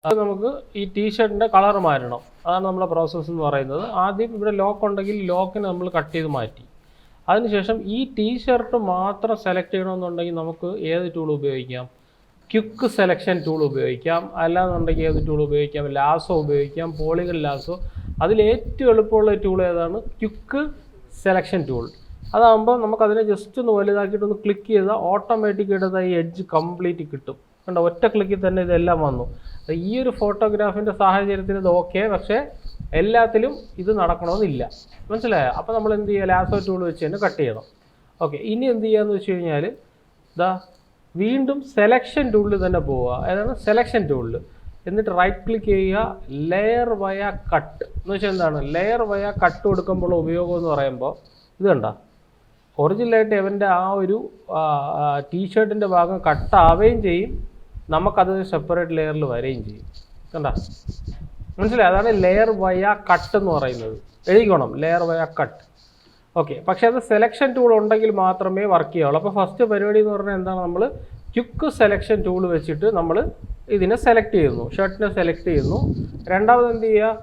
അത് നമുക്ക് ഈ ടീഷർട്ടിൻ്റെ കളർ മാറ്റണം. അതാണ് നമ്മളെ പ്രോസസ്സ് എന്ന് പറയുന്നത്. ആദ്യം ഇവിടെ ലോക്ക് ഉണ്ടെങ്കിൽ ലോക്കിനെ നമ്മൾ കട്ട് ചെയ്ത് മാറ്റി. അതിനുശേഷം ഈ ടീഷർട്ട് മാത്രം സെലക്ട് ചെയ്യണമെന്നുണ്ടെങ്കിൽ നമുക്ക് ഏത് ടൂൾ ഉപയോഗിക്കാം? ക്വിക്ക് സെലക്ഷൻ ടൂൾ ഉപയോഗിക്കാം. അല്ലാന്നുണ്ടെങ്കിൽ ഏത് ടൂൾ ഉപയോഗിക്കാം? ലാസോ ഉപയോഗിക്കാം, പോളിഗൺ ലാസോ. അതിലേറ്റവും എളുപ്പമുള്ള ടൂൾ ഏതാണ്? Quick selection tool. അതാകുമ്പോൾ നമുക്കതിനെ ജസ്റ്റ് ഒന്ന് വലുതാക്കിയിട്ടൊന്ന് ക്ലിക്ക് ചെയ്താൽ ഓട്ടോമാറ്റിക്കായിട്ട് ഈ എഡ്ജ് കംപ്ലീറ്റ് കിട്ടും. കണ്ടോ, ഒറ്റ ക്ലിക്കിൽ തന്നെ ഇതെല്ലാം വന്നു. ഈ ഒരു ഫോട്ടോഗ്രാഫിൻ്റെ സാഹചര്യത്തിൽ ഇത് ഓക്കെ, പക്ഷേ എല്ലാത്തിലും ഇത് നടക്കണമെന്നില്ല. മനസ്സിലായോ? അപ്പോൾ നമ്മൾ എന്ത് ചെയ്യുക? ലാസോ ടൂൾ വെച്ച് തന്നെ കട്ട് ചെയ്യണം. ഓക്കെ, ഇനി എന്ത് ചെയ്യുകയെന്ന് വെച്ച് കഴിഞ്ഞാൽ വീണ്ടും സെലക്ഷൻ ടൂളിൽ തന്നെ പോവുക. ഏതാണ്? സെലക്ഷൻ ടൂളിൽ. എന്നിട്ട് റൈറ്റ് ക്ലിക്ക് ചെയ്യുക, ലെയർ വയ കട്ട് എന്ന് വെച്ചാൽ എന്താണ്? ലെയർ വയ കട്ട് കൊടുക്കുമ്പോൾ ഉപയോഗം എന്ന് പറയുമ്പോൾ ഇത് കണ്ടോ, ഒറിജിനലായിട്ട് ഇവൻ്റെ ആ ഒരു ടീഷർട്ടിൻ്റെ ഭാഗം കട്ടാവുകയും ചെയ്യും, നമുക്കത് സെപ്പറേറ്റ് ലെയറിൽ വരികയും ചെയ്യും. കണ്ടോ, മനസ്സിലായി? അതാണ് ലെയർ വയ കട്ട് എന്ന് പറയുന്നത്. എഴുതിക്കോണം, ലെയർ വയ കട്ട്. ഓക്കെ, പക്ഷേ അത് സെലക്ഷൻ ടൂൾ ഉണ്ടെങ്കിൽ മാത്രമേ വർക്ക് ചെയ്യുള്ളൂ. അപ്പോൾ ഫസ്റ്റ് പരിപാടി എന്ന് പറഞ്ഞാൽ എന്താണ്? നമ്മൾ ക്വിക്ക് സെലക്ഷൻ ടൂൾ വെച്ചിട്ട് നമ്മൾ ഇതിനെ സെലക്ട് ചെയ്യുന്നു, ഷർട്ടിനെ സെലക്ട് ചെയ്യുന്നു. രണ്ടാമത് എന്ത് ചെയ്യുക?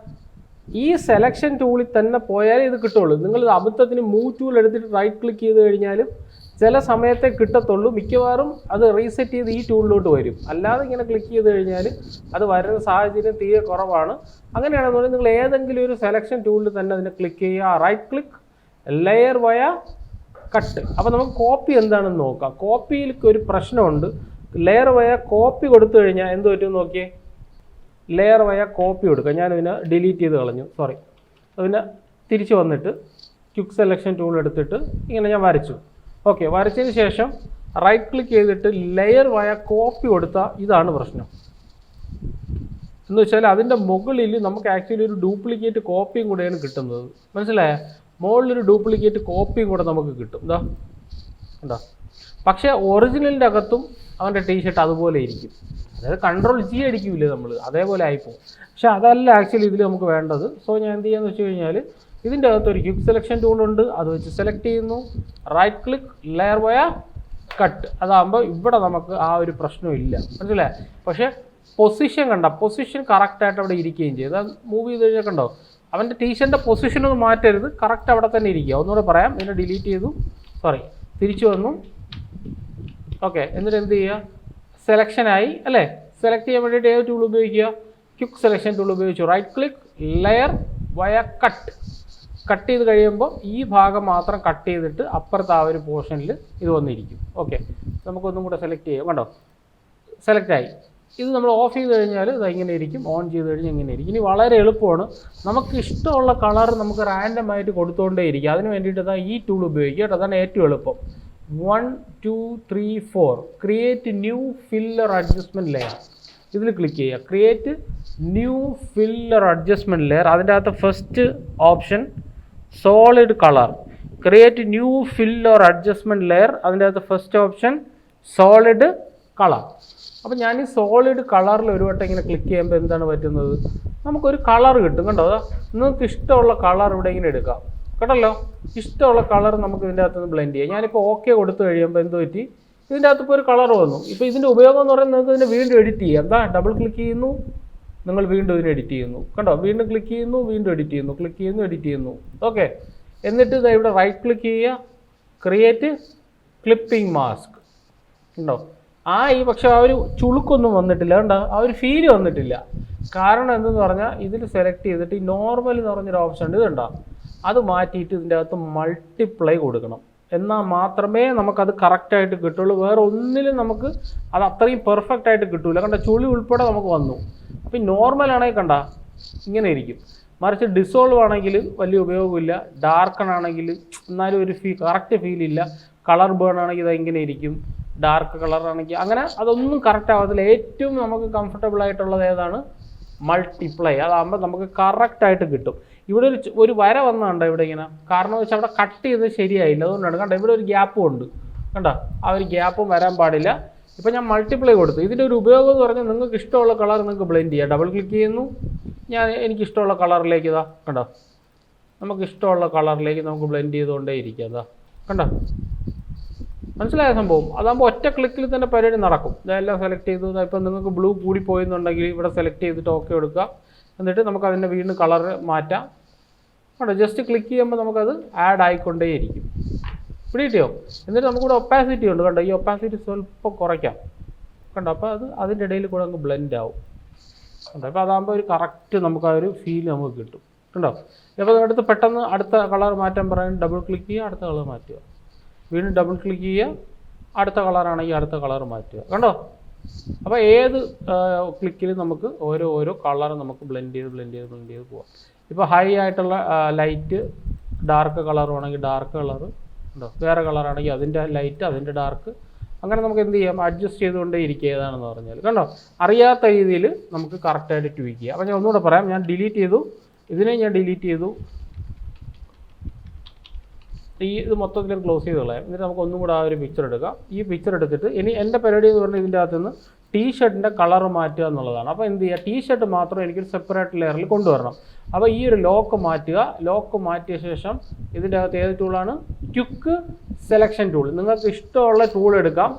ഈ സെലക്ഷൻ ടൂളിൽ തന്നെ പോയാലേ ഇത് കിട്ടുള്ളൂ. നിങ്ങൾ അബദ്ധത്തിന് മൂവ് ടൂൾ എടുത്തിട്ട് റൈറ്റ് ക്ലിക്ക് ചെയ്ത് കഴിഞ്ഞാലും ചില സമയത്തെ കിട്ടത്തുള്ളൂ. മിക്കവാറും അത് റീസെറ്റ് ചെയ്ത് ഈ ടൂളിലോട്ട് വരും. അല്ലാതെ ഇങ്ങനെ ക്ലിക്ക് ചെയ്ത് കഴിഞ്ഞാൽ അത് വരുന്ന സാഹചര്യം തീരെ കുറവാണ്. അങ്ങനെയാണെന്നുണ്ടെങ്കിൽ നിങ്ങൾ ഏതെങ്കിലും ഒരു സെലക്ഷൻ ടൂളിൽ തന്നെ അതിനെ ക്ലിക്ക് ചെയ്യുക, റൈറ്റ് ക്ലിക്ക്, ലെയർ വയ കട്ട്. അപ്പോൾ നമുക്ക് കോപ്പി എന്താണെന്ന് നോക്കാം. കോപ്പിയിൽ ഒരു പ്രശ്നമുണ്ട്. ലെയർ വയ കോപ്പി കൊടുത്തു കഴിഞ്ഞാൽ എന്ത് പറ്റുമെന്ന് നോക്കിയേ. ലെയർ വയ കോപ്പി കൊടുക്കുക. ഞാനിതിനെ ഡിലീറ്റ് ചെയ്ത് കളഞ്ഞു, സോറി. അതിനെ തിരിച്ച് വന്നിട്ട് ക്വിക്ക് സെലക്ഷൻ ടൂൾ എടുത്തിട്ട് ഇങ്ങനെ ഞാൻ വരച്ചു. ഓക്കെ, വരച്ചതിന് ശേഷം റൈറ്റ് ക്ലിക്ക് ചെയ്തിട്ട് ലെയർ വയ കോപ്പി കൊടുത്താൽ ഇതാണ് പ്രശ്നം. എന്ന് വെച്ചാൽ അതിൻ്റെ മുകളിൽ നമുക്ക് ആക്ച്വലി ഒരു ഡ്യൂപ്ലിക്കേറ്റ് കോപ്പിയും കൂടെയാണ് കിട്ടുന്നത്. മനസ്സിലായോ? മുകളിലൊരു ഡ്യൂപ്ലിക്കേറ്റ് കോപ്പിയും കൂടെ നമുക്ക് കിട്ടും. എന്താ, പക്ഷേ ഒറിജിനലിൻ്റെ അകത്തും അവൻ്റെ ടീഷർട്ട് അതുപോലെ ഇരിക്കും. അതായത് കൺട്രോൾ G അടിക്കില്ലേ നമ്മൾ, അതേപോലെ ആയിപ്പോവും. പക്ഷെ അതല്ല ആക്ച്വലി ഇതിൽ നമുക്ക് വേണ്ടത്. സോ ഞാൻ എന്ത് ചെയ്യാന്ന് വെച്ച് കഴിഞ്ഞാൽ ഇതിൻ്റെ അകത്ത് ഒരു ക്വിക്ക് സെലക്ഷൻ ടൂളുണ്ട്, അത് വെച്ച് സെലക്ട് ചെയ്യുന്നു, റൈറ്റ് ക്ലിക്ക്, ലെയർ വയ കട്ട്. അതാകുമ്പോൾ ഇവിടെ നമുക്ക് ആ ഒരു പ്രശ്നമില്ല. മനസ്സിലായി? പക്ഷേ പൊസിഷൻ കണ്ട, പൊസിഷൻ കറക്റ്റായിട്ട് അവിടെ ഇരിക്കുകയും ചെയ്യും. അത് മൂവ് ചെയ്ത് കഴിഞ്ഞാൽ കണ്ടോ, അവൻ്റെ ടീഷർട്ടിൻ്റെ പൊസിഷനൊന്നും മാറ്റരുത്, കറക്റ്റ് അവിടെ തന്നെ ഇരിക്കുക. ഒന്നുകൂടെ പറയാം, ഇതിനെ ഡിലീറ്റ് ചെയ്തു, സോറി, തിരിച്ചു വന്നു. ഓക്കെ, എന്നിട്ട് എന്ത് ചെയ്യുക? സെലക്ഷനായി അല്ലേ? സെലക്ട് ചെയ്യാൻ വേണ്ടിയിട്ട് ഏത് ടൂൾ ഉപയോഗിക്കുക? ക്വിക്ക് സെലക്ഷൻ ടൂൾ ഉപയോഗിച്ചു. റൈറ്റ് ക്ലിക്ക്, ലെയർ വയ കട്ട്. കട്ട് ചെയ്ത് കഴിയുമ്പോൾ ഈ ഭാഗം മാത്രം കട്ട് ചെയ്തിട്ട് അപ്പുറത്ത് ആ ഒരു പോർഷനിൽ ഇത് വന്നിരിക്കും. ഓക്കെ, നമുക്കൊന്നും കൂടെ സെലക്ട് ചെയ്യാം. കണ്ടോ, സെലക്റ്റായി. ഇത് നമ്മൾ ഓഫ് ചെയ്ത് കഴിഞ്ഞാൽ ഇത് ഇങ്ങനെ ഇരിക്കും, ഓൺ ചെയ്ത് കഴിഞ്ഞാൽ ഇങ്ങനെ ഇരിക്കും. ഇനി വളരെ എളുപ്പമാണ്. നമുക്ക് ഇഷ്ടമുള്ള കളർ നമുക്ക് റാൻഡമായിട്ട് കൊടുത്തുകൊണ്ടേ ഇരിക്കും. അതിന് വേണ്ടിയിട്ട് ഈ ടൂൾ ഉപയോഗിക്കുക കേട്ടോ. അതാണ് ഏറ്റവും എളുപ്പം. 1 2 3 4 create new filler adjustment layer. ഇതിൽ ക്ലിക്ക് ചെയ്യുക, create new filler adjustment layer. അതിൻ്റെ അകത്ത് first option solid colour. Create new filler adjustment layer. അതിൻ്റെ അകത്ത് ഫസ്റ്റ് ഓപ്ഷൻ സോളിഡ് കളർ. അപ്പോൾ ഞാൻ ഈ സോളിഡ് കളറിൽ ഒരു വട്ടം ഇങ്ങനെ ക്ലിക്ക് ചെയ്യുമ്പോൾ എന്താണ് പറ്റുന്നത്? നമുക്കൊരു കളർ കിട്ടും. കണ്ടോ, നിങ്ങൾക്ക് ഇഷ്ടമുള്ള കളർ ഇവിടെ ഇങ്ങനെ എടുക്കാം. കേട്ടല്ലോ, ഇഷ്ടമുള്ള കളർ നമുക്ക് ഇതിൻ്റെ അകത്തുനിന്ന് ബ്ലെൻഡ് ചെയ്യാം. ഞാനിപ്പോൾ ഓക്കെ കൊടുത്തു കഴിയുമ്പോൾ എന്ത് പറ്റി? ഇതിൻ്റെ അകത്ത് ഇപ്പോൾ ഒരു കളർ വന്നു. ഇപ്പോൾ ഇതിൻ്റെ ഉപയോഗം എന്ന് പറയുന്നത് നിങ്ങൾക്ക് ഇതിനെ വീണ്ടും എഡിറ്റ് ചെയ്യാം. എന്താ, ഡബിൾ ക്ലിക്ക് ചെയ്യുന്നു, നിങ്ങൾ വീണ്ടും ഇതിനെ എഡിറ്റ് ചെയ്യുന്നു. കണ്ടോ, വീണ്ടും ക്ലിക്ക് ചെയ്യുന്നു, വീണ്ടും എഡിറ്റ് ചെയ്യുന്നു, ക്ലിക്ക് ചെയ്യുന്നു, എഡിറ്റ് ചെയ്യുന്നു. ഓക്കെ, എന്നിട്ട് ഇത് ഇവിടെ റൈറ്റ് ക്ലിക്ക് ചെയ്യുക, ക്രിയേറ്റ് ക്ലിപ്പിംഗ് മാസ്ക്. ഉണ്ടോ, പക്ഷെ ആ ഒരു ചുളുക്കൊന്നും വന്നിട്ടില്ല. കണ്ടോ, ആ ഒരു ഫീല് വന്നിട്ടില്ല. കാരണം എന്തെന്ന് പറഞ്ഞാൽ ഇതിൽ സെലക്ട് ചെയ്തിട്ട് ഈ നോർമൽ എന്ന് പറഞ്ഞൊരു ഓപ്ഷൻ ഉണ്ട്, ഇതുണ്ടോ, അത് മാറ്റിയിട്ട് ഇതിൻ്റെ അകത്ത് മൾട്ടിപ്ലൈ കൊടുക്കണം. എന്നാൽ മാത്രമേ നമുക്കത് കറക്റ്റായിട്ട് കിട്ടുള്ളൂ. വേറെ ഒന്നിലും നമുക്ക് അത് അത്രയും പെർഫെക്റ്റ് ആയിട്ട് കിട്ടില്ല. കണ്ട, ചുളി ഉൾപ്പെടെ നമുക്ക് വന്നു. അപ്പോൾ ഈ നോർമൽ ആണെങ്കിൽ കണ്ട ഇങ്ങനെ ഇരിക്കും. മറിച്ച് ഡിസോൾവ് ആണെങ്കിൽ വലിയ ഉപയോഗമില്ല. ഡാർക്കൺ ആണെങ്കിൽ എന്നാലും ഒരു കറക്റ്റ് ഫീലില്ല. കളർ ബേൺ ആണെങ്കിൽ ഇത് ഇങ്ങനെ ഇരിക്കും. ഡാർക്ക് കളറാണെങ്കിൽ അങ്ങനെ അതൊന്നും കറക്റ്റ് ആവത്തില്ല. ഏറ്റവും നമുക്ക് കംഫർട്ടബിൾ ആയിട്ടുള്ളത് ഏതാണ്? മൾട്ടിപ്ലൈ. അതാകുമ്പോൾ നമുക്ക് കറക്റ്റായിട്ട് കിട്ടും. ഇവിടെ ഒരു വര വന്നുണ്ടോ ഇവിടെ ഇങ്ങനെ? കാരണം വെച്ചാൽ അവിടെ കട്ട് ചെയ്ത് ശരിയായില്ല, അതുകൊണ്ടാണ്. കണ്ടോ, ഇവിടെ ഒരു ഗ്യാപ്പും ഉണ്ട്. കണ്ടോ, ആ ഒരു ഗ്യാപ്പും വരാൻ പാടില്ല. ഇപ്പോൾ ഞാൻ മൾട്ടിപ്ലൈ കൊടുത്തു. ഇതിൻ്റെ ഒരു ഉപയോഗം എന്ന് പറഞ്ഞാൽ നിങ്ങൾക്ക് ഇഷ്ടമുള്ള കളർ നിങ്ങൾക്ക് ബ്ലെൻഡ് ചെയ്യാം. ഡബിൾ ക്ലിക്ക് ചെയ്യുന്നു, എനിക്കിഷ്ടമുള്ള കളറിലേക്ക് ഇതാ കണ്ടോ, നമുക്ക് ഇഷ്ടമുള്ള കളറിലേക്ക് നമുക്ക് ബ്ലെൻഡ് ചെയ്തുകൊണ്ടേ ഇരിക്കാം. കണ്ടോ, മനസ്സിലായ സംഭവം? അതാകുമ്പോൾ ഒറ്റ ക്ലിക്കിൽ തന്നെ പരിപാടി നടക്കും. ഇതെല്ലാം സെലക്ട് ചെയ്തു. ഇപ്പം നിങ്ങൾക്ക് ബ്ലൂ കൂടി പോയെന്നുണ്ടെങ്കിൽ ഇവിടെ സെലക്ട് ചെയ്തിട്ട് ഓക്കെ എടുക്കുക. എന്നിട്ട് നമുക്ക് അതിൻ്റെ വീണ്ടും കളർ മാറ്റാം. കേട്ടോ, ജസ്റ്റ് ക്ലിക്ക് ചെയ്യുമ്പോൾ നമുക്കത് ആഡ് ആയിക്കൊണ്ടേയിരിക്കും. പിടികിട്ടിയോ? എന്നിട്ട് നമുക്കിവിടെ ഒപ്പാസിറ്റി ഉണ്ട്. കണ്ടോ, ഈ ഒപ്പാസിറ്റി സ്വല്പം കുറയ്ക്കാം. കണ്ടോ, അപ്പോൾ അത് അതിൻ്റെ ഇടയിൽ കൂടെ നമുക്ക് ബ്ലെൻഡ് ആവും. കണ്ടോ, അപ്പോൾ അതാകുമ്പോൾ ഒരു കറക്റ്റ് നമുക്ക് ആ ഒരു ഫീൽ നമുക്ക് കിട്ടും. കണ്ടോ, അപ്പോൾ അടുത്ത് പെട്ടെന്ന് അടുത്ത കളർ മാറ്റാൻ പറയാൻ ഡബിൾ ക്ലിക്ക് ചെയ്യുക, അടുത്ത കളർ മാറ്റുക. വീണ്ടും ഡബിൾ ക്ലിക്ക് ചെയ്യുക, അടുത്ത കളറാണെങ്കിൽ അടുത്ത കളർ മാറ്റുക. കണ്ടോ, അപ്പോൾ ഏത് ക്ലിക്കിൽ നമുക്ക് ഓരോ കളർ നമുക്ക് ബ്ലെൻഡ് ചെയ്ത് പോവാം. ഇപ്പോൾ ഹൈ ആയിട്ടുള്ള ലൈറ്റ് ഡാർക്ക് കളർ വേണമെങ്കിൽ ഡാർക്ക് കളർ ഉണ്ടോ, വേറെ കളറാണെങ്കിൽ അതിൻ്റെ ലൈറ്റ് അതിൻ്റെ ഡാർക്ക്, അങ്ങനെ നമുക്ക് എന്ത് ചെയ്യാം, അഡ്ജസ്റ്റ് ചെയ്തുകൊണ്ടേ ഇരിക്കുക ഏതാണെന്ന് പറഞ്ഞാൽ. കണ്ടോ, അറിയാത്ത രീതിയിൽ നമുക്ക് കറക്റ്റായിട്ട് ട്വീക്ക് ചെയ്യാം. അപ്പോൾ ഞാൻ ഒന്നുകൂടെ പറയാം, ഞാൻ ഡിലീറ്റ് ചെയ്തു, ഇതിനെ ഞാൻ ഡിലീറ്റ് ചെയ്തു, ഇത് മൊത്തത്തിലും ക്ലോസ് ചെയ്ത് കളയാം. എന്നിട്ട് നമുക്ക് ഒന്നും കൂടെ ആ ഒരു പിക്ചർ എടുക്കാം. ഈ പിക്ചർ എടുത്തിട്ട് ഇനി എൻ്റെ പരിപാടി എന്ന് പറഞ്ഞാൽ ഇതിൻ്റെ അകത്ത് നിന്ന് ടീഷർട്ടിൻ്റെ കളർ മാറ്റുക എന്നുള്ളതാണ്. അപ്പോൾ എന്ത് ചെയ്യുക, ടീഷർട്ട് മാത്രം എനിക്കൊരു സെപ്പറേറ്റ് ലെയറിൽ കൊണ്ടുവരണം. അപ്പോൾ ഈ ഒരു ലോക്ക് മാറ്റുക. ലോക്ക് മാറ്റിയ ശേഷം ഇതിൻ്റെ അകത്ത് ഏത് ടൂളാണ്, ക്വിക്ക് സെലക്ഷൻ ടൂൾ. നിങ്ങൾക്ക് ഇഷ്ടമുള്ള ടൂൾ എടുക്കാം.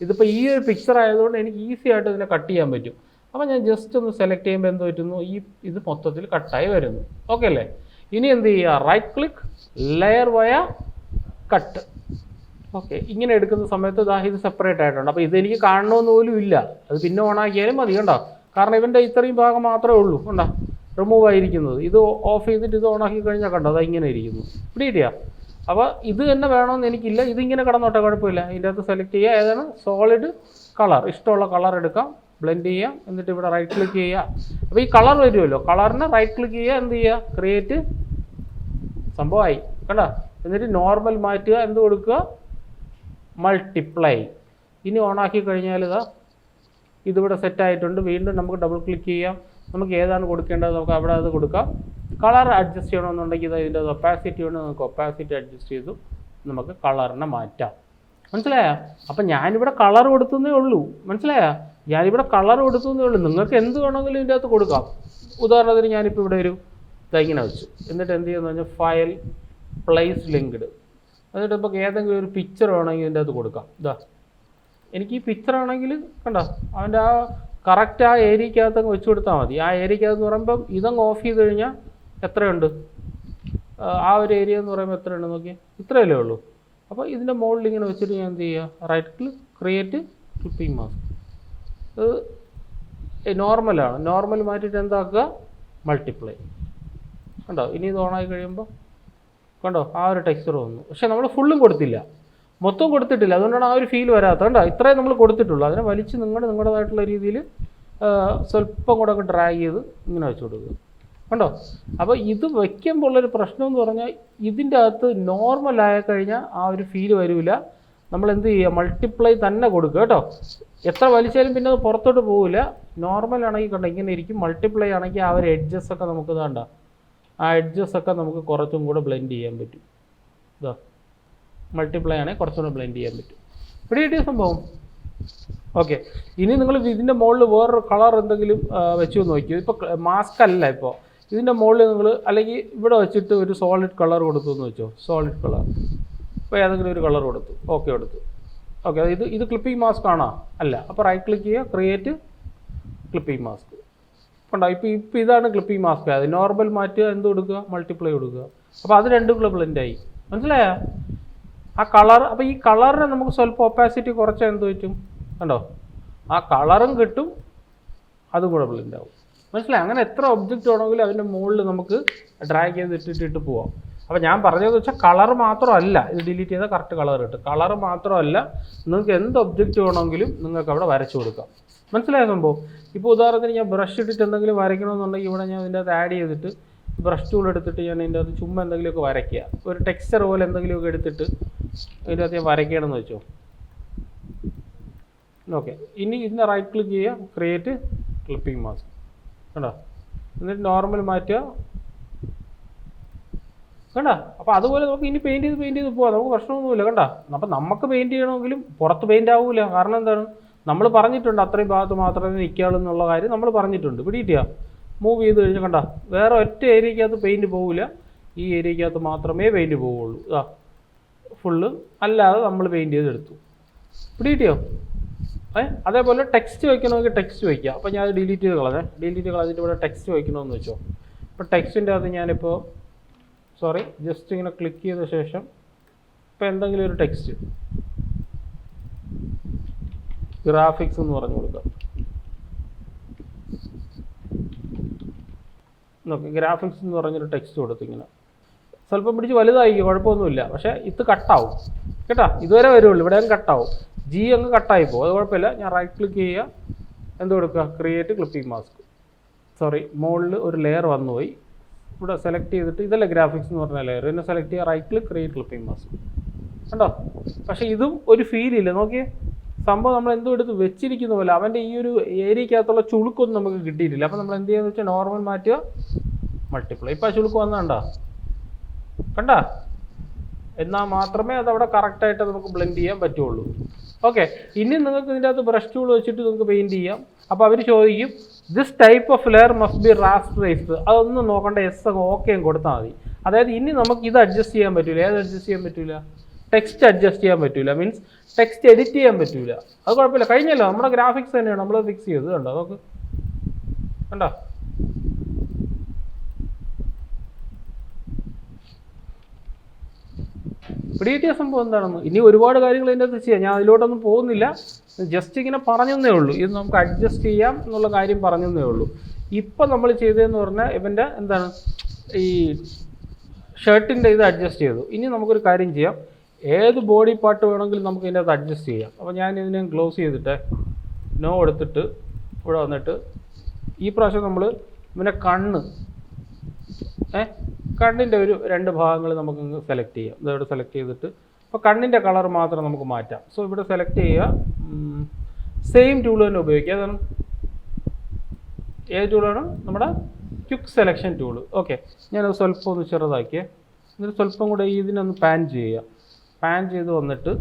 ഇതിപ്പോൾ ഈ ഒരു പിക്ചർ ആയതുകൊണ്ട് എനിക്ക് ഈസി ആയിട്ട് ഇതിനെ കട്ട് ചെയ്യാൻ പറ്റും. അപ്പോൾ ഞാൻ ജസ്റ്റ് ഒന്ന് സെലക്ട് ചെയ്യുമ്പോൾ എന്ത് പറ്റുന്നു, ഇത് മൊത്തത്തിൽ കട്ടായി വരുന്നു. ഓക്കെ അല്ലേ? ഇനി എന്ത് ചെയ്യുക, റൈറ്റ് ക്ലിക്ക്, ലെയർ വയ കട്ട്. ഓക്കെ, ഇങ്ങനെ എടുക്കുന്ന സമയത്ത് ഇത് സെപ്പറേറ്റ് ആയിട്ടുണ്ട്. അപ്പോൾ ഇതെനിക്ക് കാണണമെന്ന് പോലും ഇല്ല, അത് പിന്നെ ഓണാക്കിയാലും മതി. കണ്ടോ, കാരണം ഇവൻ്റെ ഇത്രയും ഭാഗം മാത്രമേ ഉള്ളൂ. കണ്ടോ, റിമൂവ് ആയിരിക്കുന്നത്. ഇത് ഓഫ് ചെയ്തിട്ട് ഇത് ഓണാക്കി കഴിഞ്ഞാൽ കണ്ടോ, അത് ഇങ്ങനെ ഇരിക്കുന്നു. ഇവിടെ ഇരിക്കുക. അപ്പോൾ ഇത് തന്നെ വേണമെന്ന് എനിക്കില്ല, ഇതിങ്ങനെ കിടന്നോട്ടെ, കുഴപ്പമില്ല. ഇതിൻ്റെ അകത്ത് സെലക്ട് ചെയ്യുക, ഏതാണ് സോളിഡ് കളർ, ഇഷ്ടമുള്ള കളർ എടുക്കാം, ബ്ലെൻഡ് ചെയ്യാം. എന്നിട്ട് ഇവിടെ റൈറ്റ് ക്ലിക്ക് ചെയ്യുക. അപ്പോൾ ഈ കളർ വരുമല്ലോ, കളറിന് റൈറ്റ് ക്ലിക്ക് ചെയ്യുക, എന്ത് ചെയ്യുക, ക്രിയേറ്റ്, സംഭവമായി. കണ്ടോ, എന്നിട്ട് നോർമൽ മാറ്റുക, എന്ത് കൊടുക്കുക, മൾട്ടിപ്ലൈ. ഇനി ഓണാക്കി കഴിഞ്ഞാൽ ഇതിവിടെ സെറ്റായിട്ടുണ്ട്. വീണ്ടും നമുക്ക് ഡബിൾ ക്ലിക്ക് ചെയ്യാം. നമുക്ക് ഏതാണ് കൊടുക്കേണ്ടത് നമുക്ക് അവിടെ അത് കൊടുക്കാം. കളർ അഡ്ജസ്റ്റ് ചെയ്യണമെന്നുണ്ടെങ്കിൽ ഇതിൻ്റെ ഒപ്പാസിറ്റി ഉണ്ട്, നമുക്ക് ഒപ്പാസിറ്റി അഡ്ജസ്റ്റ് ചെയ്തു നമുക്ക് കളറിനെ മാറ്റാം. മനസ്സിലായോ? അപ്പം ഞാനിവിടെ കളർ കൊടുത്തതേ ഉള്ളൂ. മനസ്സിലായോ? ഞാനിവിടെ കളർ കൊടുത്തതേ ഉള്ളൂ. നിങ്ങൾക്ക് എന്ത് വേണമെങ്കിലും ഇതിൻ്റെ അകത്ത് കൊടുക്കാം. ഉദാഹരണത്തിന് ഞാനിപ്പോൾ ഇവിടെ ഒരു ഇങ്ങനെ വെച്ചു. എന്നിട്ട് എന്ത് ചെയ്യുമെന്ന് പറഞ്ഞാൽ ഫയൽ പ്ലേസ് ലിങ്ക്ഡ്. എന്നിട്ട് ഇപ്പോൾ ഏതെങ്കിലും ഒരു പിക്ചർ വേണമെങ്കിൽ ഇതിൻ്റെ അകത്ത് കൊടുക്കാം. എനിക്ക് ഈ പിക്ചർ ആണെങ്കിൽ കണ്ടോ, അവൻ്റെ ആ കറക്റ്റ് ആ ഏരിയക്കകത്തങ്ങ് വെച്ച് കൊടുത്താൽ മതി. ആ ഏരിയക്കകത്ത് പറയുമ്പം ഇതങ്ങ് ഓഫ് ചെയ്ത് കഴിഞ്ഞാൽ എത്രയുണ്ട്, ആ ഒരു ഏരിയ എന്ന് പറയുമ്പോൾ എത്രയുണ്ട് നോക്കിയാൽ ഇത്രയല്ലേ ഉള്ളൂ. അപ്പോൾ ഇതിൻ്റെ മുകളിൽ ഇങ്ങനെ വെച്ചിട്ട് ഞാൻ എന്ത് ചെയ്യുക, right click, create clipping mask. ഇത് നോർമലാണ്. നോർമൽ മാറ്റിയിട്ട് എന്താക്കുക, മൾട്ടിപ്ലൈ. കണ്ടോ, ഇനി ഇത് ഓണായി കഴിയുമ്പോൾ കണ്ടോ ആ ഒരു ടെക്സ്ചർ വന്നു. പക്ഷേ നമ്മൾ ഫുള്ളും കൊടുത്തില്ല, മൊത്തം കൊടുത്തിട്ടില്ല. അതുകൊണ്ടാണ് ആ ഒരു ഫീൽ വരാത്തത്. കണ്ടോ, ഇത്രയും നമ്മൾ കൊടുത്തിട്ടുള്ളൂ. അതിനെ വലിച്ച് നിങ്ങളുടേതായിട്ടുള്ള രീതിയിൽ സ്വല്പം കൂടെ ഒക്കെ ഡ്രാഗ് ചെയ്ത് ഇങ്ങനെ വെച്ച് കൊടുക്കുക. കണ്ടോ, അപ്പോൾ ഇത് വയ്ക്കുമ്പോൾ ഉള്ളൊരു പ്രശ്നം എന്ന് പറഞ്ഞാൽ ഇതിൻ്റെ അകത്ത് നോർമൽ ആയി കഴിഞ്ഞാൽ ആ ഒരു ഫീൽ വരില്ല. നമ്മൾ എന്ത് ചെയ്യുക, മൾട്ടിപ്ലൈ തന്നെ കൊടുക്കുക കേട്ടോ. എത്ര വലിച്ചാലും പിന്നെ അത് പുറത്തോട്ട് പോവില്ല. നോർമൽ ആണെങ്കിൽ കണ്ടോ ഇങ്ങനെ ഇരിക്കും. മൾട്ടിപ്ലൈ ആണെങ്കിൽ ആ ഒരു എഡ്ജസ് ഒക്കെ നമുക്ക് വേണ്ട, ആ എഡ്ജസ് ഒക്കെ നമുക്ക് കുറച്ചും കൂടെ ബ്ലെൻഡ് ചെയ്യാൻ പറ്റും. മൾട്ടിപ്ലൈ ആണെങ്കിൽ കുറച്ചും കൂടെ ബ്ലെൻഡ് ചെയ്യാൻ പറ്റും. ഇവിടെ കിട്ടിയ സംഭവം. ഓക്കെ, ഇനി നിങ്ങൾ ഇതിൻ്റെ മുകളിൽ വേറൊരു കളർ എന്തെങ്കിലും വെച്ച് നോക്കിയോ. ഇപ്പോൾ മാസ്ക് അല്ല, ഇപ്പോൾ ഇതിൻ്റെ മുകളിൽ നിങ്ങൾ അല്ലെങ്കിൽ ഇവിടെ വെച്ചിട്ട് ഒരു സോളിഡ് കളർ കൊടുത്തു എന്ന് വെച്ചോ. സോളിഡ് കളർ ഇപ്പോൾ ഏതെങ്കിലും ഒരു കളർ കൊടുത്തു, ഓക്കെ കൊടുത്തു. ഓക്കെ, ഇത് ക്ലിപ്പിംഗ് മാസ്ക് ആണോ? അല്ല. അപ്പോൾ റൈറ്റ് ക്ലിക്ക് ചെയ്യുക, ക്രിയേറ്റ് ക്ലിപ്പിംഗ് മാസ്ക്. കണ്ടോ, ഇപ്പോൾ ഇതാണ് ക്ലിപ്പിംഗ് മാസ്ക്. അത് നോർമൽ മാറ്റുക, എന്ത് കൊടുക്കുക, മൾട്ടിപ്ലൈ കൊടുക്കുക. അപ്പോൾ അത് രണ്ടും കൂടെ ബ്ലെൻഡായി. മനസ്സിലായോ ആ കളർ? അപ്പോൾ ഈ കളറിനെ നമുക്ക് സ്വല്പം ഒപ്പാസിറ്റി കുറച്ചാൽ എന്ത് പറ്റും, കണ്ടോ ആ കളറും കിട്ടും, അതും കൂടെ ബ്ലെൻഡാവും. മനസ്സിലായി? അങ്ങനെ എത്ര ഒബ്ജക്റ്റ് വേണമെങ്കിലും അതിൻ്റെ മുകളിൽ നമുക്ക് ഡ്രാഗ് ചെയ്ത് ഇട്ടിട്ട് പോവാം. അപ്പോൾ ഞാൻ പറഞ്ഞതെന്ന് വെച്ചാൽ കളർ മാത്രമല്ല, ഇത് ഡിലീറ്റ് ചെയ്താൽ കറക്റ്റ് കളർ കിട്ടും. കളർ മാത്രമല്ല, നിങ്ങൾക്ക് എന്ത് ഒബ്ജക്റ്റ് വേണമെങ്കിലും നിങ്ങൾക്ക് അവിടെ വരച്ചു കൊടുക്കാം. മനസ്സിലായ സംഭവം? ഇപ്പോൾ ഉദാഹരണത്തിന് ഞാൻ ബ്രഷ് ഇട്ടിട്ട് എന്തെങ്കിലും വരയ്ക്കണമെന്നുണ്ടെങ്കിൽ ഇവിടെ ഞാൻ ഇതിൻ്റെ അകത്ത് ആഡ് ചെയ്തിട്ട് ബ്രഷ് ടൂൾ എടുത്തിട്ട് ഞാൻ ഇതിൻ്റെ അകത്ത് ചുമ്മാ എന്തെങ്കിലുമൊക്കെ വരയ്ക്കുക. ഒരു ടെക്സ്ചർ പോലെ എന്തെങ്കിലുമൊക്കെ എടുത്തിട്ട് ഇതിൻ്റെ അകത്ത് ഞാൻ വരയ്ക്കണമെന്ന് വെച്ചോ. ഓക്കെ, ഇനി ഇതിൻ്റെ റൈറ്റ് ക്ലിക്ക് ചെയ്യുക, ക്രിയേറ്റ് ക്ലിപ്പിംഗ് മാസ്ക്. കണ്ടോ, എന്നിട്ട് നോർമൽ മാറ്റുക. കണ്ടോ, അപ്പോൾ അതുപോലെ നമുക്ക് ഇനി പെയിൻറ്റ് ചെയ്ത് പോകാം. നമുക്ക് പ്രശ്നമൊന്നുമില്ല. കണ്ടോ, അപ്പം നമുക്ക് പെയിൻറ്റ് ചെയ്യണമെങ്കിലും പുറത്ത് പെയിൻറ്റ് ആവില്ല. കാരണം എന്താണ്, നമ്മൾ പറഞ്ഞിട്ടുണ്ട് അത്രയും ഭാഗത്ത് മാത്രമേ നിൽക്കാവുള്ളൂ എന്നുള്ള കാര്യം നമ്മൾ പറഞ്ഞിട്ടുണ്ട്. പിടിയിട്ടിയ മൂവ് ചെയ്ത് കഴിഞ്ഞാൽ കണ്ടോ വേറെ ഒറ്റ ഏരിയക്കകത്ത് പെയിൻറ്റ് പോവില്ല, ഈ ഏരിയക്കകത്ത് മാത്രമേ പെയിൻറ്റ് പോവുള്ളൂ. ഫുള്ള് അല്ലാതെ നമ്മൾ പെയിൻറ്റ് ചെയ്തെടുത്തു. പിടികിട്ടിയോ? അതേപോലെ ടെക്സ്റ്റ് വയ്ക്കണമെങ്കിൽ ടെക്സ്റ്റ് വയ്ക്കുക. അപ്പോൾ ഞാൻ അത് ഡിലീറ്റ് ചെയ്ത് കളഞ്ഞിട്ട് ഇവിടെ ടെക്സ്റ്റ് വയ്ക്കണമെന്ന് വെച്ചോ. അപ്പോൾ ടെക്സ്റ്റിൻ്റെ അത് ഞാനിപ്പോൾ ജസ്റ്റ് ഇങ്ങനെ ക്ലിക്ക് ചെയ്ത ശേഷം ഇപ്പോൾ എന്തെങ്കിലും ഒരു ടെക്സ്റ്റ് ഗ്രാഫിക്സ് എന്ന് പറഞ്ഞു കൊടുക്കാം. നോക്കി ഗ്രാഫിക്സ് എന്ന് പറഞ്ഞൊരു ടെക്സ്റ്റ് കൊടുത്തു. ഇങ്ങനെ സ്വല്പം പിടിച്ച് വലുതായിരിക്കും, കുഴപ്പമൊന്നുമില്ല. പക്ഷേ ഇത് കട്ടാവും കേട്ടോ, ഇതുവരെ വരുള്ളൂ, ഇവിടെ അങ്ങ് കട്ടാവും. ജി അങ്ങ് കട്ടായി പോകും, അത് കുഴപ്പമില്ല. ഞാൻ റൈറ്റ് ക്ലിക്ക് ചെയ്യുക, എന്ത് കൊടുക്കുക, ക്രിയേറ്റ് ക്ലിപ്പിംഗ് മാസ്ക്. മുകളിൽ ഒരു ലെയർ വന്നുപോയി. ഇവിടെ സെലക്ട് ചെയ്തിട്ട് ഇതല്ല ഗ്രാഫിക്സ് എന്ന് പറഞ്ഞ ലെയർ, പിന്നെ സെലക്ട് ചെയ്യുക, right click, create clipping mask. കണ്ടോ? പക്ഷേ ഇതും ഒരു ഫീലില്ല. നോക്കിയേ, സംഭവം നമ്മൾ എന്തോ എടുത്ത് വെച്ചിരിക്കുന്ന പോലെ. അവൻ്റെ ഈ ഒരു ഏരിയക്കകത്തുള്ള ചുളുക്കൊന്നും നമുക്ക് കിട്ടിയിട്ടില്ല. അപ്പോൾ നമ്മൾ എന്ത് ചെയ്യാന്ന് വെച്ചാൽ നോർമൽ മാറ്റുക, മൾട്ടിപ്ലൈ. ഇപ്പോൾ ആ ചുളുക്ക് വന്നതാ, കണ്ടാ? എന്നാൽ മാത്രമേ അതവിടെ കറക്റ്റായിട്ട് നമുക്ക് ബ്ലെൻഡ് ചെയ്യാൻ പറ്റുള്ളൂ. ഓക്കെ, ഇനി നിങ്ങൾക്ക് ഇതിൻ്റെ അകത്ത് ബ്രഷ് ടൂൾ വെച്ചിട്ട് നിങ്ങൾക്ക് പെയിൻറ്റ് ചെയ്യാം. അപ്പോൾ അവർ ചോദിക്കും this type of layer must be rasterized. അതൊന്നും നോക്കണ്ട, എസ് അങ്ങ് ഓക്കെ കൊടുത്താൽ മതി. അതായത് ഇനി നമുക്ക് ഇത് അഡ്ജസ്റ്റ് ചെയ്യാൻ പറ്റില്ല. ഏത് അഡ്ജസ്റ്റ് ചെയ്യാൻ പറ്റില്ല? ടെക്സ്റ്റ് അഡ്ജസ്റ്റ് ചെയ്യാൻ പറ്റില്ല, മീൻസ് ടെക്സ്റ്റ് എഡിറ്റ് ചെയ്യാൻ പറ്റില്ല. അത് കുഴപ്പമില്ല, കഴിഞ്ഞല്ലോ. നമ്മുടെ ഗ്രാഫിക്സ് തന്നെയാണ് നമ്മൾ ഫിക്സ് ചെയ്തത്. കണ്ടോ? നമുക്ക് കണ്ടോ? പിടികിട്ടിയ സംഭവം എന്താണെന്ന്. ഇനി ഒരുപാട് കാര്യങ്ങൾ ഇതിൻ്റെ അകത്ത് ചെയ്യാം, ഞാൻ അതിലോട്ടൊന്നും പോകുന്നില്ല. ജസ്റ്റ് ഇങ്ങനെ പറഞ്ഞതേ ഉള്ളൂ. ഇത് നമുക്ക് അഡ്ജസ്റ്റ് ചെയ്യാം എന്നുള്ള കാര്യം പറഞ്ഞതേ ഉള്ളൂ. ഇപ്പം നമ്മൾ ചെയ്തതെന്ന് പറഞ്ഞാൽ ഇവൻ്റെ എന്താണ്, ഈ ഷർട്ടിൻ്റെ ഇത് അഡ്ജസ്റ്റ് ചെയ്തു. ഇനി നമുക്കൊരു കാര്യം ചെയ്യാം, ഏത് ബോഡി പാർട്ട് വേണമെങ്കിലും നമുക്ക് ഇതിൻ്റെ അകത്ത് അഡ്ജസ്റ്റ് ചെയ്യാം. അപ്പോൾ ഞാൻ ഇതിനെ ക്ലോസ് ചെയ്തിട്ട് നോ എടുത്തിട്ട് ഇവിടെ വന്നിട്ട് ഈ പ്രാവശ്യം നമ്മൾ ഇവൻ്റെ കണ്ണിൻ്റെ ഒരു 2 ഭാഗങ്ങൾ നമുക്ക് സെലക്ട് ചെയ്യാം. ഇതവിടെ സെലക്ട് ചെയ്തിട്ട് അപ്പോൾ കണ്ണിൻ്റെ കളർ മാത്രം നമുക്ക് മാറ്റാം. സോ ഇവിടെ സെലക്ട് ചെയ്യുക, സെയിം ടൂൾ തന്നെ ഉപയോഗിക്കുക. അതാണ് ഏത് ടൂളാണ്? നമ്മുടെ ക്വിക്ക് സെലക്ഷൻ ടൂൾ. ഓക്കെ, ഞാനത് സ്വല്പം ഒന്ന് ചെറുതാക്കിയേ. എന്നിട്ട് സ്വല്പം കൂടെ ഇതിനൊന്ന് പാൻ ചെയ്യുക. പാൻ ചെയ്ത് വന്നിട്ട്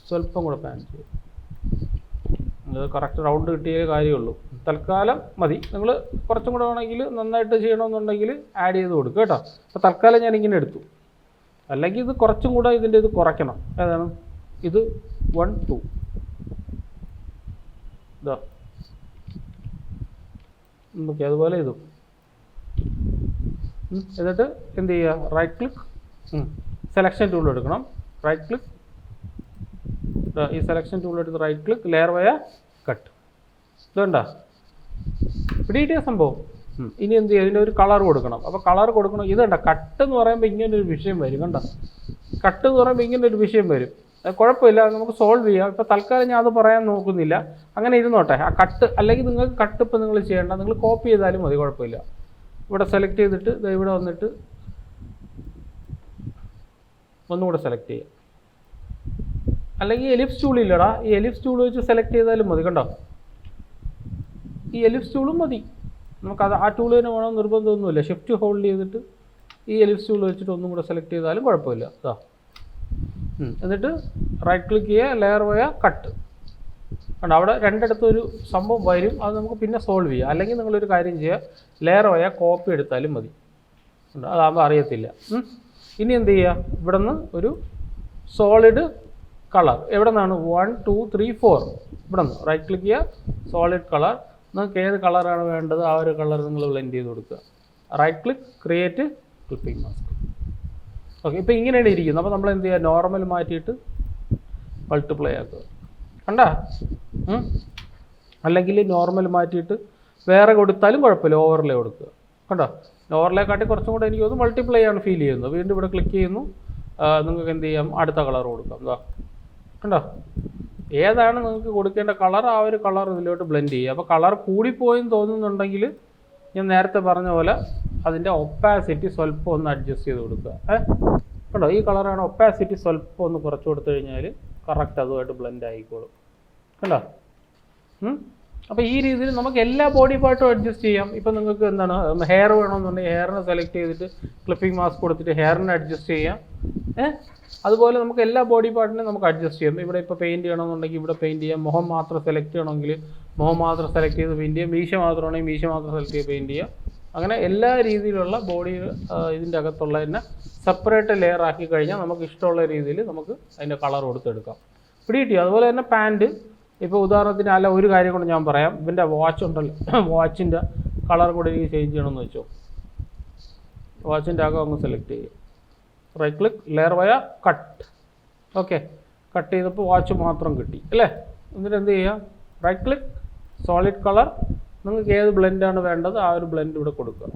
സ്വല്പം കൂടെ പാൻ ചെയ്യുക. അത് കറക്റ്റ് റൗണ്ട് കിട്ടിയേ കാര്യമുള്ളൂ. തൽക്കാലം മതി. നിങ്ങൾ കുറച്ചും കൂടെ വേണമെങ്കിൽ നന്നായിട്ട് ചെയ്യണമെന്നുണ്ടെങ്കിൽ ആഡ് ചെയ്ത് കൊടുക്കുക കേട്ടോ. അപ്പോൾ തൽക്കാലം ഞാനിങ്ങനെ എടുത്തു. അല്ലെങ്കിൽ ഇത് കുറച്ചും കൂടെ ഇതിൻ്റെ ഇത് കുറയ്ക്കണം. ഏതാണ് ഇത്? 1 2 ഇതാ. ഓക്കെ, അതുപോലെ ഇതും. എന്നിട്ട് എന്ത് ചെയ്യുക? റൈറ്റ് ക്ലിക്ക്, സെലക്ഷൻ ടൂൾ എടുക്കണം. റൈറ്റ് ക്ലിക്ക്, ഈ സെലക്ഷൻ ടൂൾ എടുത്ത് റൈറ്റ് ക്ലിക്ക്, ലെയർ വയ കട്ട്. ഇതുകൊണ്ടാ പിടികിട്ടിയ സംഭവം. ഇനി എന്ത് ചെയ്യുക? ഇതിൻ്റെ ഒരു കളർ കൊടുക്കണം. അപ്പോൾ കളർ കൊടുക്കണം. ഇതുണ്ട, കട്ട് എന്ന് പറയുമ്പോൾ ഇങ്ങനൊരു വിഷയം വരും. കണ്ട, കട്ട് എന്ന് പറയുമ്പോൾ ഇങ്ങനൊരു വിഷയം വരും. കുഴപ്പമില്ല, നമുക്ക് സോൾവ് ചെയ്യാം. ഇപ്പോൾ തൽക്കാലം ഞാൻ അത് പറയാൻ നോക്കുന്നില്ല, അങ്ങനെ ഇരുന്നോട്ടെ. ആ കട്ട് അല്ലെങ്കിൽ നിങ്ങൾക്ക് കട്ട് ഇപ്പം നിങ്ങൾ ചെയ്യേണ്ട, നിങ്ങൾ കോപ്പി ചെയ്താലും മതി, കുഴപ്പമില്ല. ഇവിടെ സെലക്ട് ചെയ്തിട്ട് ഇവിടെ വന്നിട്ട് ഒന്നുകൂടെ സെലക്ട് ചെയ്യുക. അല്ലെങ്കിൽ എലിപ്സ് ടൂൾ ഇല്ലടാ, ഈ എലിപ്സ് ടൂൾ വെച്ച് സെലക്ട് ചെയ്താലും മതി. കണ്ടോ? ഈ എലിപ്സ് ടൂളും മതി നമുക്കത്. ആ ടൂൾ തന്നെ വേണം നിർബന്ധമൊന്നുമില്ല. ഷിഫ്റ്റ് ഹോൾഡ് ചെയ്തിട്ട് ഈ എലിപ്സ് ടൂൾ വെച്ചിട്ട് ഒന്നും കൂടെ സെലക്ട് ചെയ്താലും കുഴപ്പമില്ല. അതാ. എന്നിട്ട് റൈറ്റ് ക്ലിക്ക് ചെയ്യുക, ലെയർ വയ കട്ട്. കണ്ടോ? അവിടെ രണ്ടിടത്തൊരു സംഭവം വരും, അത് നമുക്ക് പിന്നെ സോൾവ് ചെയ്യാം. അല്ലെങ്കിൽ നിങ്ങളൊരു കാര്യം ചെയ്യുക, ലെയർ വയ കോപ്പി എടുത്താലും മതി. അതാകുമ്പോൾ അറിയത്തില്ല. ഇനി എന്ത് ചെയ്യുക? ഇവിടെ നിന്ന് ഒരു സോളിഡ് കളർ എവിടെ നിന്നാണ്? 1 2 3 4 ഇവിടെ നിന്ന് റൈറ്റ് ക്ലിക്ക് ചെയ്യുക, സോളിഡ് കളർ. നിങ്ങൾക്ക് ഏത് കളറാണ് വേണ്ടത് ആ ഒരു കളർ നിങ്ങൾ ബ്ലെൻഡ് ചെയ്ത് കൊടുക്കുക. Right click, create clipping mask. Okay, ഇപ്പോൾ ഇങ്ങനെയാണ് ഇരിക്കുന്നത്. അപ്പോൾ നമ്മൾ എന്ത് ചെയ്യുക? നോർമൽ മാറ്റിയിട്ട് മൾട്ടിപ്ലൈ ആക്കുക. കണ്ടാ? അല്ലെങ്കിൽ നോർമൽ മാറ്റിയിട്ട് വേറെ കൊടുത്താലും കുഴപ്പമില്ല, ഓവർലേ കൊടുക്കുക. കണ്ടോ? ഓവർലേ കാട്ടി കുറച്ചും കൂടെ എനിക്ക് തോന്നുന്നു മൾട്ടിപ്ലൈ ആണ് ഫീൽ ചെയ്യുന്നത്. വീണ്ടും ഇവിടെ ക്ലിക്ക് ചെയ്യുന്നു, നിങ്ങൾക്ക് എന്ത് ചെയ്യാം? അടുത്ത കളർ കൊടുക്കാം. ഇതാ, കണ്ടോ? ഏതാണ് നിങ്ങൾക്ക് കൊടുക്കേണ്ട കളർ ആ ഒരു കളർ ഇതിലോട്ട് ബ്ലെൻഡ് ചെയ്യുക. അപ്പോൾ കളർ കൂടിപ്പോയെന്ന് തോന്നുന്നുണ്ടെങ്കിൽ ഞാൻ നേരത്തെ പറഞ്ഞ പോലെ അതിൻ്റെ ഒപ്പാസിറ്റി സ്വല്പം ഒന്ന് അഡ്ജസ്റ്റ് ചെയ്ത് കൊടുക്കുക. കണ്ടോ? ഈ കളറാണ്, ഒപ്പാസിറ്റി സ്വല്പം ഒന്ന് കുറച്ച് കൊടുത്തു കഴിഞ്ഞാൽ കറക്റ്റ് അതുമായിട്ട് ബ്ലെൻഡ് ആയിക്കോളും. കണ്ടോ? അപ്പോൾ ഈ രീതിയിൽ നമുക്ക് എല്ലാ ബോഡി പാർട്ടും അഡ്ജസ്റ്റ് ചെയ്യാം. ഇപ്പം നിങ്ങൾക്ക് എന്താണ് ഹെയർ വേണമെന്നുണ്ടെങ്കിൽ ഹെയറിനെ സെലക്ട് ചെയ്തിട്ട് ക്ലിപ്പിംഗ് മാസ്ക് കൊടുത്തിട്ട് ഹെയറിനെ അഡ്ജസ്റ്റ് ചെയ്യാം. അതുപോലെ നമുക്ക് എല്ലാ ബോഡി പാർട്ടിനും നമുക്ക് അഡ്ജസ്റ്റ് ചെയ്യാം. ഇവിടെ ഇപ്പോൾ പെയിൻറ്റ് ചെയ്യണമെന്നുണ്ടെങ്കിൽ ഇവിടെ പെയിൻറ്റ് ചെയ്യാം. മുഖം മാത്രം സെലക്ട് ചെയ്യണമെങ്കിൽ മുഖം മാത്രം സെലക്ട് ചെയ്ത് പെയിൻറ്റ് ചെയ്യാം. മീശ മാത്രമാണെങ്കിൽ മീശ മാത്രം സെലക്ട് ചെയ്ത് പെയിൻറ്റ് ചെയ്യാം. അങ്ങനെ എല്ലാ രീതിയിലുള്ള ബോഡി ഇതിൻ്റെ അകത്തുള്ള തന്നെ സെപ്പറേറ്റ് ലെയർ ആക്കി കഴിഞ്ഞാൽ നമുക്ക് ഇഷ്ടമുള്ള രീതിയിൽ നമുക്ക് അതിൻ്റെ കളർ കൊടുത്തെടുക്കാം. പിടികിട്ടിയോ? അതുപോലെ തന്നെ പാൻറ്റ്, ഇപ്പോൾ ഉദാഹരണത്തിന് അല്ല ഒരു കാര്യം കൊണ്ട് ഞാൻ പറയാം, ഇവൻ്റെ വാച്ച് ഉണ്ടല്ലോ, വാച്ചിൻ്റെ കളർ കൂടെ എനിക്ക് ചേഞ്ച് ചെയ്യണമെന്ന് വെച്ചോ. വാച്ചിൻ്റെ അകം അങ്ങ് സെലക്ട് ചെയ്യുക, റൈറ്റ് ക്ലിക്ക്, ലെയർ വയ കട്ട്. ഓക്കെ, കട്ട് ചെയ്തപ്പോൾ വാച്ച് മാത്രം കിട്ടി അല്ലേ. എന്നിട്ട് എന്ത് ചെയ്യുക, റൈറ്റ് ക്ലിക്ക്, സോളിഡ് കളർ, നിങ്ങൾക്ക് ഏത് ബ്ലെൻഡാണ് വേണ്ടത് ആ ഒരു ബ്ലെൻഡ് ഇവിടെ കൊടുക്കുക.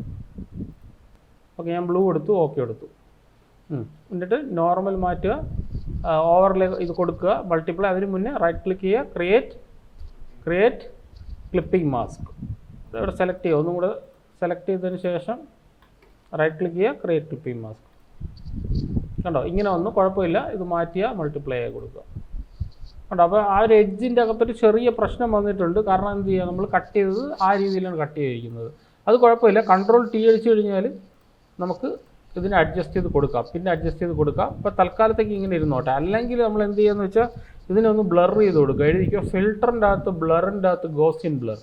ഓക്കെ, ഞാൻ ബ്ലൂ എടുത്തു, ഓക്കെ എടുത്തു. എന്നിട്ട് നോർമൽ മാറ്റുക, ഓവർലേ ഇത് കൊടുക്കുക, മൾട്ടിപ്ലൈ. അതിന് മുന്നേ റൈറ്റ് ക്ലിക്ക് ചെയ്യുക, ക്രിയേറ്റ് ക്ലിപ്പിംഗ് മാസ്ക്. ഇവിടെ സെലക്ട് ചെയ്യുക, ഒന്നും കൂടെ സെലക്ട് ചെയ്തതിന് ശേഷം റൈറ്റ് ക്ലിക്ക് ചെയ്യുക, ക്രിയേറ്റ് ക്ലിപ്പിംഗ് മാസ്ക്. കണ്ടോ, ഇങ്ങനെ വന്നു, കുഴപ്പമില്ല. ഇത് മാറ്റിയ മൾട്ടിപ്ലൈ ആയി കൊടുക്കുക. കണ്ടോ, അപ്പോൾ ആ ഒരു എഡ്ജിൻ്റെ അകത്തൊരു ചെറിയ പ്രശ്നം വന്നിട്ടുണ്ട്. കാരണം എന്ത് ചെയ്യുക, നമ്മൾ കട്ട് ചെയ്തത് ആ രീതിയിലാണ് കട്ട് ചെയ്തിരിക്കുന്നത്. അത് കുഴപ്പമില്ല, കൺട്രോൾ ടി അടിച്ചു കഴിഞ്ഞാൽ നമുക്ക് ഇതിനെ അഡ്ജസ്റ്റ് ചെയ്ത് കൊടുക്കാം, പിന്നെ അഡ്ജസ്റ്റ് ചെയ്ത് കൊടുക്കാം. ഇപ്പോൾ തൽക്കാലത്തേക്ക് ഇങ്ങനെ ഇരുന്നോട്ടെ. അല്ലെങ്കിൽ നമ്മൾ എന്ത് ചെയ്യുകയെന്ന് വെച്ചാൽ ഇതിനെ ഒന്ന് ബ്ലർ ചെയ്ത് കൊടുക്കുക. എഴുതിക്കുക, ഫിൽറ്ററിൻ്റെ അകത്ത് ബ്ലറിൻ്റെ അകത്ത് ഗോസിൻ ബ്ലർ,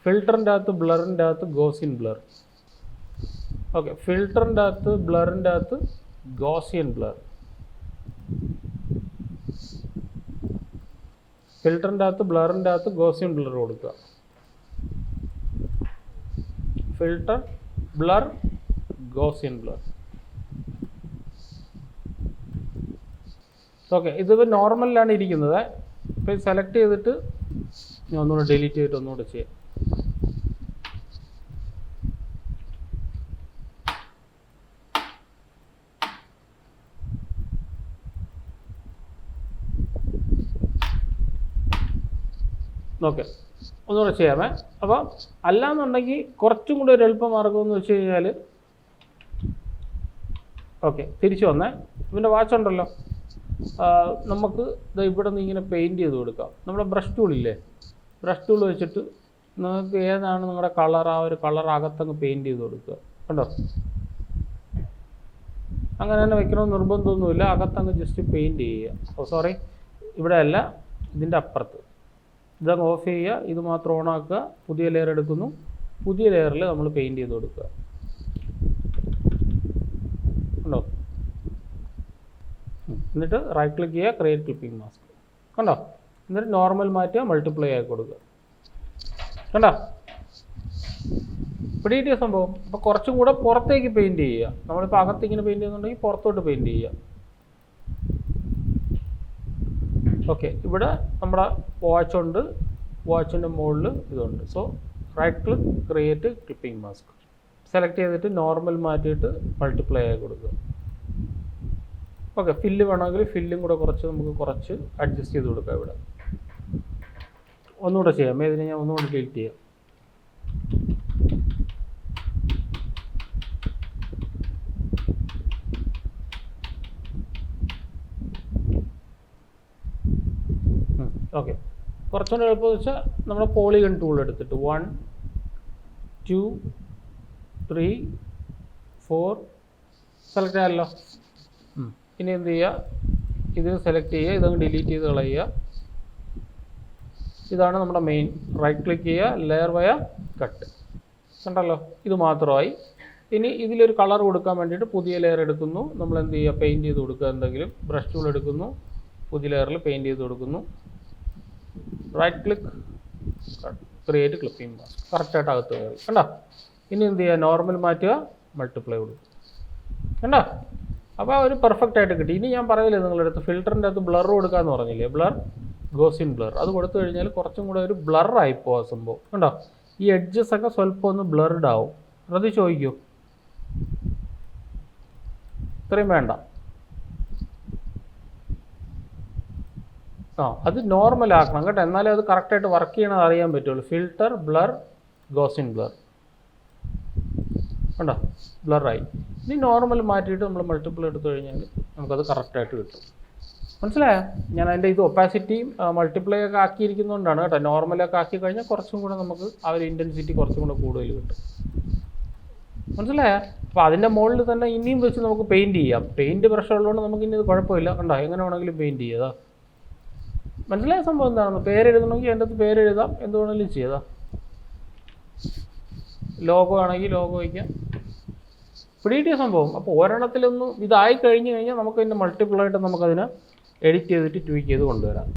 ഫിൽറ്ററിൻ്റെ അകത്ത് ബ്ലറിൻ്റെ അകത്ത് ഗോസിൻ ബ്ലർ. ഓക്കെ, ഫിൽറ്ററിൻ്റെ അകത്ത് ബ്ലറിൻ്റെ അകത്ത് ഗോസിയൻ ബ്ലർ, ഫിൽറ്ററിൻ്റെ അകത്ത് ബ്ലറിൻ്റെ അകത്ത് ഗോസിയൻ ബ്ലർ കൊടുക്കുക. Filter, blur, Gaussian blur. Okay, ഇതിപ്പോൾ നോർമലിലാണ് ഇരിക്കുന്നത്. ഇപ്പോൾ സെലക്ട് ചെയ്തിട്ട് ഞാൻ ഒന്നുകൂടെ ഡിലീറ്റ് ചെയ്തിട്ട് ഒന്നുകൂടെ ചെയ്യാം. ഓക്കെ, ഒന്നുകൂടെ ചെയ്യാമേ. അപ്പോൾ അല്ലാന്നുണ്ടെങ്കിൽ കുറച്ചും കൂടി ഒരു എളുപ്പമാർഗം എന്ന് വെച്ച് കഴിഞ്ഞാൽ, ഓക്കെ തിരിച്ചു വന്നേ, ഇവൻ്റെ വാച്ച് ഉണ്ടല്ലോ, നമുക്ക് ഇവിടെ നിന്ന് ഇങ്ങനെ പെയിൻറ്റ് ചെയ്ത് കൊടുക്കാം. നമ്മുടെ ബ്രഷ് ടൂളില്ലേ, ബ്രഷ് ടൂൾ വെച്ചിട്ട് നിങ്ങൾക്ക് ഏതാണ് നിങ്ങളുടെ കളർ, ആ ഒരു കളർ അകത്തങ്ങ് പെയിൻറ്റ് ചെയ്ത് കൊടുക്കുക. കണ്ടോ, അങ്ങനെ തന്നെ വെക്കണമെന്ന് നിർബന്ധമൊന്നുമില്ല, അകത്തങ്ങ് ജസ്റ്റ് പെയിൻറ്റ് ചെയ്യുക. സോറി, ഇവിടെ അല്ല, ഇതിൻ്റെ അപ്പുറത്ത്. ഇതങ്ങ് ഓഫ് ചെയ്യുക, ഇത് മാത്രം ഓണാക്കുക, പുതിയ ലെയർ എടുക്കുന്നു, പുതിയ ലെയറിൽ നമ്മൾ പെയിൻറ്റ് ചെയ്ത് കൊടുക്കുക. കണ്ടോ, എന്നിട്ട് റൈറ്റ് ക്ലിക്ക് ചെയ്യുക, ക്രിയേറ്റ് ക്ലിപ്പിംഗ് മാസ്ക്. കണ്ടോ, എന്നിട്ട് നോർമൽ മാറ്റുക, മൾട്ടിപ്ലൈ ആക്കി കൊടുക്കുക. കണ്ടോ, പിടികിട്ടിയ സംഭവം. അപ്പോൾ കുറച്ചും കൂടെ പുറത്തേക്ക് പെയിൻറ്റ് ചെയ്യുക. നമ്മളിപ്പോൾ അകത്ത് ഇങ്ങനെ പെയിൻറ്റ് ചെയ്യുന്നുണ്ടെങ്കിൽ പുറത്തോട്ട് പെയിൻറ്റ് ചെയ്യുക. ഓക്കെ, ഇവിടെ നമ്മുടെ വാച്ച് ഉണ്ട്, വാച്ചിൻ്റെ മുകളിൽ ഇതുണ്ട്. So right click, create clipping mask, select ചെയ്തിട്ട് നോർമൽ മാറ്റിയിട്ട് മൾട്ടിപ്ലൈ ആയി കൊടുക്കുക. ഓക്കെ, ഫില്ല് വേണമെങ്കിൽ ഫില്ലും കൂടെ കുറച്ച് അഡ്ജസ്റ്റ് ചെയ്ത് കൊടുക്കുക. ഇവിടെ ഒന്നുകൂടെ ചെയ്യാം, ഇതിനെ ഞാൻ ഒന്നുകൂടെ ഡിലീറ്റ് ചെയ്യാം. ഓക്കെ, കുറച്ചുകൂടെ എളുപ്പമെന്ന് വെച്ചാൽ നമ്മുടെ പോളിഗൺ ടൂൾ എടുത്തിട്ട് 1 2 3 4 സെലക്ട് ചെയ്യാമല്ലോ. ഇനി എന്ത് ചെയ്യുക, ഇത് സെലക്ട് ചെയ്യുക, ഇതങ്ങ് ഡിലീറ്റ് ചെയ്ത് കളയുക. ഇതാണ് നമ്മുടെ മെയിൻ. റൈറ്റ് ക്ലിക്ക് ചെയ്യുക, ലെയർ വയ കട്ട്. കണ്ടല്ലോ, ഇത് മാത്രമായി. ഇനി ഇതിലൊരു കളർ കൊടുക്കാൻ വേണ്ടിയിട്ട് പുതിയ ലെയർ എടുക്കുന്നു. നമ്മൾ എന്ത് ചെയ്യുക, പെയിൻറ്റ് ചെയ്ത് കൊടുക്കുക. എന്തെങ്കിലും ബ്രഷ് ടൂൾ എടുക്കുന്നു, പുതിയ ലെയറിൽ പെയിൻറ്റ് ചെയ്ത് കൊടുക്കുന്നു. Right click, create clipping mask. കറക്റ്റായിട്ട് അകത്ത് കയറി. കണ്ടോ, ഇനി എന്ത് ചെയ്യുക, നോർമൽ മാറ്റുക, മൾട്ടിപ്ലൈ കൊടുക്കുക. കണ്ടോ, അപ്പോൾ ഒരു പെർഫെക്റ്റ് ആയിട്ട് കിട്ടി. ഇനി ഞാൻ പറയില്ലേ നിങ്ങളുടെ അടുത്ത് ഫിൽറ്ററിൻ്റെ അകത്ത് ബ്ലർ കൊടുക്കാമെന്ന് പറഞ്ഞില്ലേ, ബ്ലർ, ഗോസിൻ ബ്ലർ. അത് കൊടുത്തു കഴിഞ്ഞാൽ കുറച്ചും കൂടെ ഒരു ബ്ലറായി പോകാം സംഭവം. കണ്ടോ, ഈ എഡ്ജസ് ഒക്കെ സ്വല്പം ഒന്ന് ബ്ലർഡ് ആവും. അത് ചോദിക്കൂ, ഇത്രയും വേണ്ട. അത് നോർമൽ ആക്കണം കേട്ടോ, എന്നാലേ അത് കറക്റ്റായിട്ട് വർക്ക് ചെയ്യണമെന്ന് അറിയാൻ പറ്റുള്ളൂ. Filter, blur, Gaussian blur. കണ്ടോ, ബ്ലറായി. ഇനി നോർമൽ മാറ്റിയിട്ട് നമ്മൾ മൾട്ടിപ്പിൾ എടുത്തു കഴിഞ്ഞാൽ നമുക്കത് കറക്റ്റായിട്ട് കിട്ടും. മനസ്സിലായോ? ഞാൻ അതിൻ്റെ ഇത് ഒപ്പാസിറ്റിയും മൾട്ടിപ്ലൈ ഒക്കെ ആക്കിയിരിക്കുന്നതുകൊണ്ടാണ് കേട്ടോ. നോർമലൊക്കെ ആക്കി കഴിഞ്ഞാൽ കുറച്ചും കൂടെ നമുക്ക് ആ ഒരു ഇൻറ്റൻസിറ്റി കുറച്ചും കൂടെ കൂടുതൽ കിട്ടും. മനസ്സിലായോ? അപ്പോൾ അതിൻ്റെ മുകളിൽ തന്നെ ഇനിയും വെച്ച് നമുക്ക് പെയിൻറ്റ് ചെയ്യാം. പെയിൻറ്റ് ബ്രഷ് ഉള്ളതുകൊണ്ട് നമുക്ക് ഇനി ഇത് കുഴപ്പമില്ല. കണ്ടോ, എങ്ങനെ വേണമെങ്കിലും പെയിൻറ്റ് ചെയ്യാതാ. മനസ്സിലായ സംഭവം എന്താണെന്ന്? പേരെഴുതണമെങ്കിൽ എൻ്റെ അടുത്ത് പേരെഴുതാം, എന്ത് വേണമെങ്കിലും ചെയ്താ. ലോഗോ ആണെങ്കിൽ ലോഗോ വയ്ക്കാം. പിടികിട്ടിയ സംഭവം. അപ്പോൾ ഒരെണ്ണത്തിലൊന്നും ഇതായി കഴിഞ്ഞ് കഴിഞ്ഞാൽ നമുക്ക് ഇതിൻ്റെ മൾട്ടിപ്പിളായിട്ട് നമുക്കതിനെ എഡിറ്റ് ചെയ്തിട്ട് ട്വീക്ക് ചെയ്ത് കൊണ്ടുവരാം.